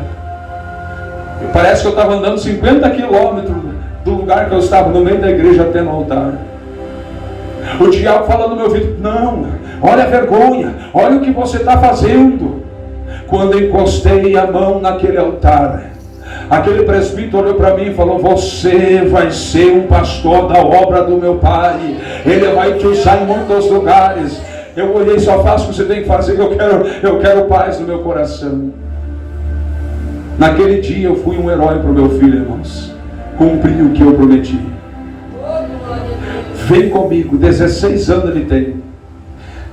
Parece que eu estava andando 50 quilômetros do lugar que eu estava, no meio da igreja, até no altar. O diabo fala no meu ouvido: não, olha a vergonha, olha o que você está fazendo. Quando eu encostei a mão naquele altar, aquele presbítero olhou para mim e falou: você vai ser um pastor da obra do meu pai, ele vai te usar em muitos lugares. Eu olhei: só faço o que você tem que fazer, eu quero paz no meu coração. Naquele dia eu fui um herói para o meu filho, irmãos. Cumpri o que eu prometi. Vem comigo, 16 anos ele tem.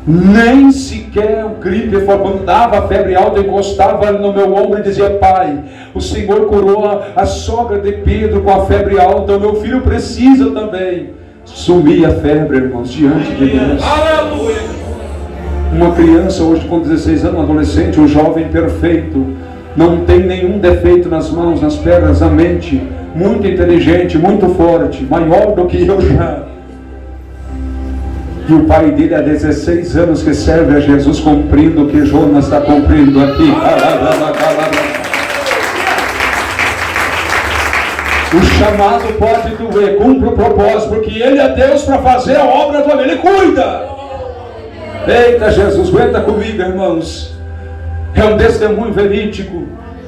Nem sequer o gripe, quando dava a febre alta, encostava no meu ombro e dizia: pai, o Senhor curou a sogra de Pedro com a febre alta, o meu filho precisa também. Sumia a febre, irmãos, diante de Deus. Aleluia. Uma criança hoje com 16 anos, um adolescente, um jovem perfeito, não tem nenhum defeito nas mãos, nas pernas, na mente, muito inteligente, muito forte, maior do que eu já. E o pai dele há 16 anos que serve a Jesus, cumprindo o que Jonas está cumprindo aqui. O chamado pode doer, cumpre o propósito, porque Ele é Deus para fazer a obra do Ele cuida. Eita Jesus, aguenta comigo, irmãos. É um testemunho verídico,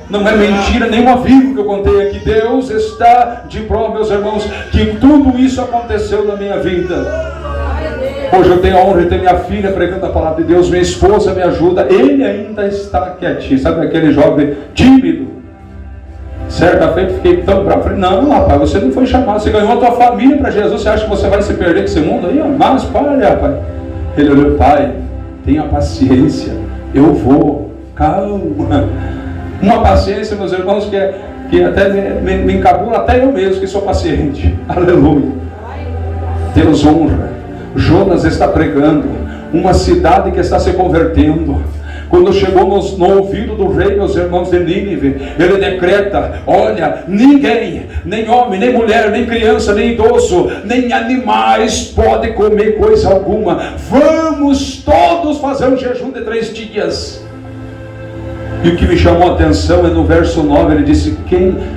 não é mentira nenhuma vírgula que eu contei aqui. Deus está de prova, meus irmãos, que tudo isso aconteceu na minha vida. Hoje eu tenho a honra de ter minha filha pregando a palavra de Deus, minha esposa me ajuda, ele ainda está quietinho. Sabe aquele jovem tímido? Certa feita fiquei tão bravo, falei: não rapaz, você não foi chamado, você ganhou a tua família para Jesus, você acha que você vai se perder com esse mundo aí? Mas para, rapaz. Ele olhou: pai, tenha paciência, eu vou, calma. Uma paciência, meus irmãos, que até me encabula, até eu mesmo que sou paciente. Aleluia. Deus honra. Jonas está pregando, uma cidade que está se convertendo. Quando chegou no ouvido do rei, meus irmãos, de Nínive, ele decreta: olha, ninguém, nem homem, nem mulher, nem criança, nem idoso, nem animais pode comer coisa alguma. Vamos todos fazer um jejum de 3 dias. E o que me chamou a atenção é no verso 9, ele disse: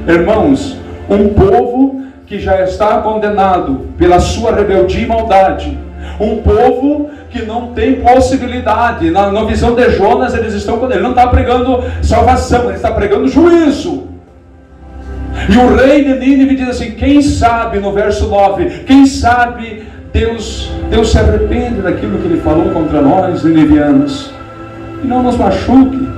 irmãos, um povo que já está condenado pela sua rebeldia e maldade, um povo que não tem possibilidade. Na visão de Jonas, ele não está pregando salvação, ele está pregando juízo. E o rei de Nínive diz assim: quem sabe, no verso 9, quem sabe Deus se arrepende daquilo que ele falou contra nós, ninivianos, e não nos machuque.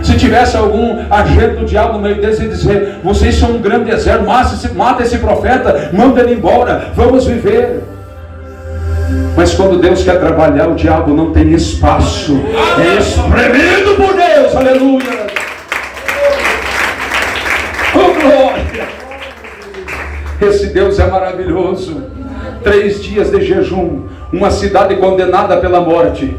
Se tivesse algum agente do diabo no meio deles e dizer: vocês são um grande exército, mata esse profeta, manda ele embora, vamos viver. Mas quando Deus quer trabalhar, o diabo não tem espaço, é espremido por Deus. Aleluia. Oh glória. Esse Deus é maravilhoso. 3 dias de jejum, uma cidade condenada pela morte.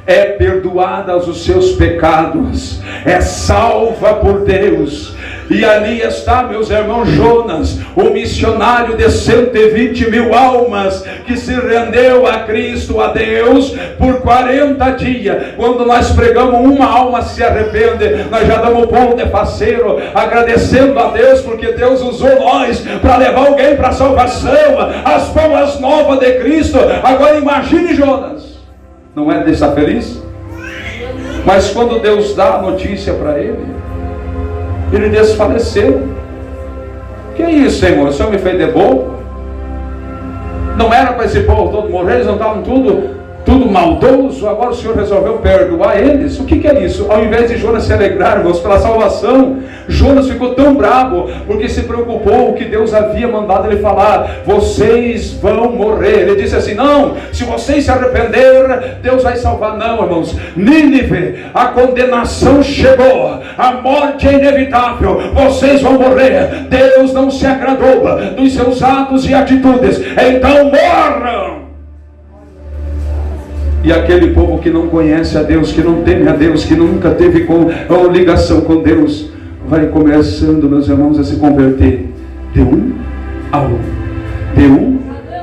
é perdoada os seus pecados, é salva por Deus. E ali está, meus irmãos, Jonas, o missionário de 120 mil almas, que se rendeu a Cristo, a Deus, por 40 dias. Quando nós pregamos, uma alma se arrepende, nós já damos um bolo de parceiro, agradecendo a Deus, porque Deus usou nós para levar alguém para a salvação, as boas novas de Cristo. Agora imagine Jonas, não é de estar feliz? Mas quando Deus dá a notícia para ele desfaleceu. Que é isso, Senhor? O Senhor me fez de bobo? Não era para esse povo todo morrer? Eles não estavam tudo maldoso? Agora o Senhor resolveu perdoar eles? O que é isso? Ao invés de Jonas se alegrar, irmãos, pela salvação, Jonas ficou tão bravo, porque se preocupou que Deus havia mandado ele falar: vocês vão morrer. Ele disse assim: não, se vocês se arrepender, Deus vai salvar. Não, irmãos, Nínive, a condenação chegou, a morte é inevitável, vocês vão morrer. Deus não se agradou dos seus atos e atitudes, então morram. E aquele povo que não conhece a Deus, que não teme a Deus, que nunca teve ligação com Deus, vai começando, meus irmãos, a se converter. De um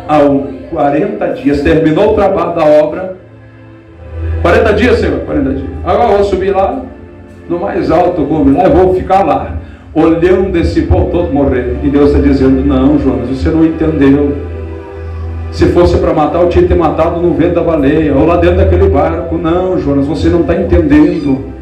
a um, 40 dias, terminou o trabalho da obra. 40 dias, Senhor, 40 dias. Agora eu vou subir lá, no mais alto cume, lá eu vou ficar lá, olhando esse povo todo morrer. E Deus está dizendo: não, Jonas, você não entendeu. Se fosse para matar, eu tinha que ter matado no vento da baleia, ou lá dentro daquele barco. Não, Jonas, você não está entendendo.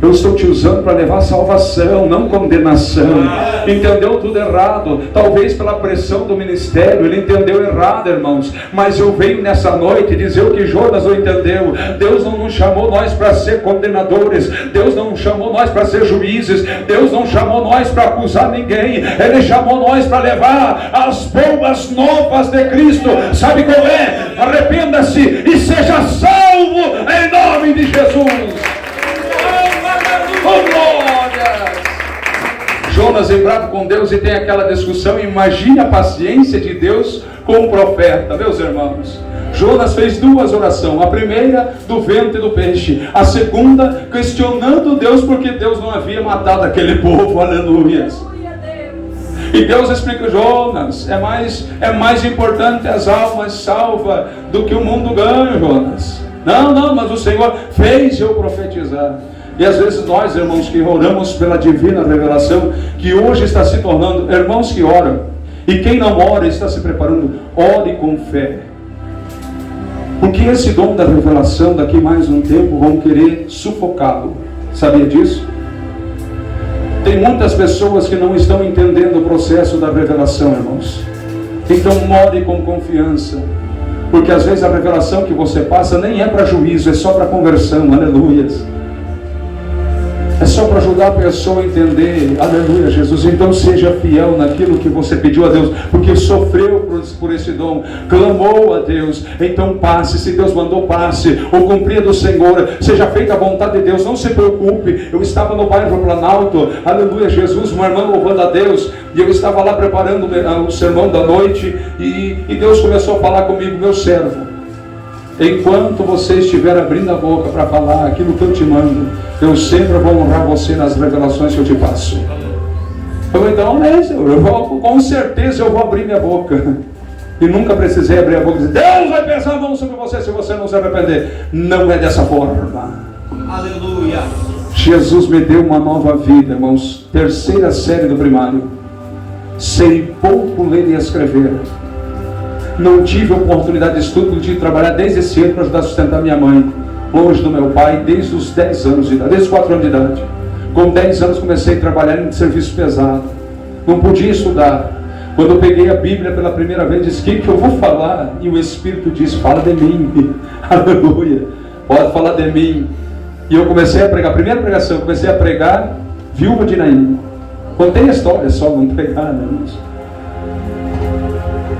Eu estou te usando para levar salvação, não condenação. Entendeu tudo errado. Talvez pela pressão do ministério, ele entendeu errado, irmãos. Mas eu venho nessa noite dizer o que Jonas não entendeu. Deus não nos chamou nós para ser condenadores. Deus não chamou nós para ser juízes. Deus não chamou nós para acusar ninguém. Ele chamou nós para levar as boas novas de Cristo. Sabe qual é? Arrependa-se e seja salvo em nome de Jesus. Oh, glória! Jonas é bravo com Deus e tem aquela discussão. Imagine a paciência de Deus com o profeta, meus irmãos. Jonas fez duas orações: a primeira do vento e do peixe, a segunda questionando Deus porque Deus não havia matado aquele povo. Aleluia! E Deus explica: Jonas, é mais importante as almas salvas do que o mundo ganha, Jonas. Não, mas o Senhor fez eu profetizar. E às vezes nós, irmãos, que oramos pela divina revelação, que hoje está se tornando irmãos que oram, e quem não ora está se preparando. Ore com fé, porque esse dom da revelação, daqui mais um tempo, vão querer sufocá-lo. Sabia disso? Tem muitas pessoas que não estão entendendo o processo da revelação, irmãos. Então ore com confiança, porque às vezes a revelação que você passa nem é para juízo, é só para conversão. Aleluias. É só para ajudar a pessoa a entender. Aleluia, Jesus. Então seja fiel naquilo que você pediu a Deus, porque sofreu por esse dom, clamou a Deus. Então passe, se Deus mandou, passe. O cumprir do Senhor, seja feita a vontade de Deus. Não se preocupe. Eu estava no bairro Planalto, aleluia, Jesus, uma irmã louvando a Deus, e eu estava lá preparando o sermão da noite, e Deus começou a falar comigo: meu servo, enquanto você estiver abrindo a boca para falar aquilo que eu te mando, eu sempre vou honrar você nas revelações que eu te passo. Então, com certeza eu vou abrir minha boca. E nunca precisei abrir a boca e dizer: Deus vai pesar a mão sobre você se você não se arrepender. Não é dessa forma. Aleluia. Jesus me deu uma nova vida, irmãos. Terceira série do primário. Sei pouco ler e escrever. Não tive oportunidade de estudo, de trabalhar desde cedo para ajudar a sustentar minha mãe, longe do meu pai, desde os 10 anos de idade, desde os 4 anos de idade. Com 10 anos comecei a trabalhar em serviço pesado, não podia estudar. Quando eu peguei a Bíblia pela primeira vez, disse: o que eu vou falar? E o Espírito disse: fala de mim. Aleluia, pode falar de mim. E eu comecei a pregar, primeira pregação, comecei a pregar viúva de Naim. Contei a história só, não pregar, né?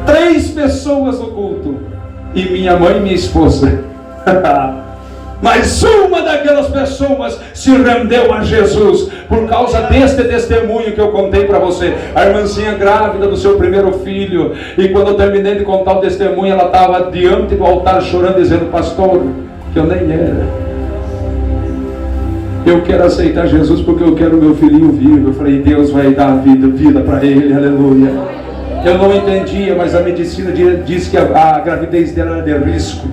3 pessoas no culto, e minha mãe e minha esposa. Mas uma daquelas pessoas se rendeu a Jesus por causa deste testemunho que eu contei para você. A irmãzinha grávida do seu primeiro filho, e quando eu terminei de contar o testemunho, ela estava diante do altar chorando, dizendo: pastor, que eu nem era. Eu quero aceitar Jesus porque eu quero meu filhinho vivo. Eu falei, Deus vai dar vida para ele, aleluia. Eu não entendia, mas a medicina disse que a gravidez dela era de risco,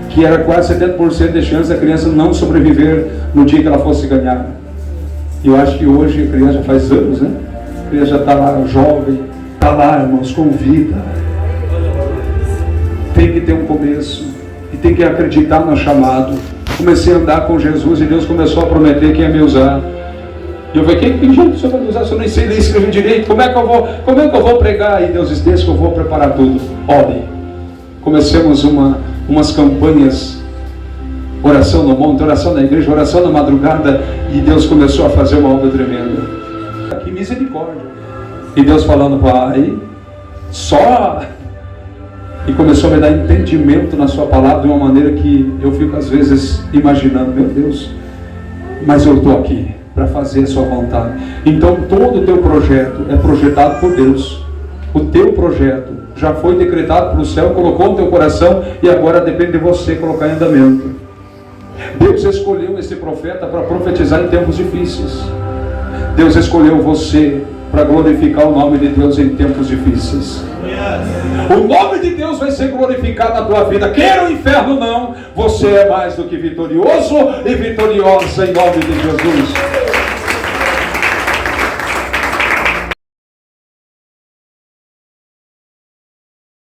que era quase 70% de chance da criança não sobreviver no dia que ela fosse ganhar. E eu acho que hoje a criança já faz anos, né? A criança já está lá jovem, está lá, irmãos, com vida. Tem que ter um começo e tem que acreditar no chamado. Comecei a andar com Jesus e Deus começou a prometer que ia me usar. E eu falei, que jeito o Senhor vai me usar se eu nem sei nem escrever direito? Como é que eu vou pregar? E Deus disse, deixa que eu vou preparar tudo. Ore. Comecemos umas campanhas, oração no monte, oração na igreja, oração na madrugada, e Deus começou a fazer uma obra tremenda. Que misericórdia. E Deus falando, vai, só... E começou a me dar entendimento na sua palavra de uma maneira que eu fico às vezes imaginando, meu Deus, mas eu estou aqui para fazer a sua vontade. Então todo o teu projeto é projetado por Deus. O teu projeto já foi decretado pelo céu, colocou no teu coração, e agora depende de você colocar em andamento. Deus escolheu esse profeta para profetizar em tempos difíceis. Deus escolheu você para glorificar o nome de Deus em tempos difíceis. O nome de Deus vai ser glorificado na tua vida, queira o inferno ou não. Você é mais do que vitorioso e vitoriosa em nome de Jesus.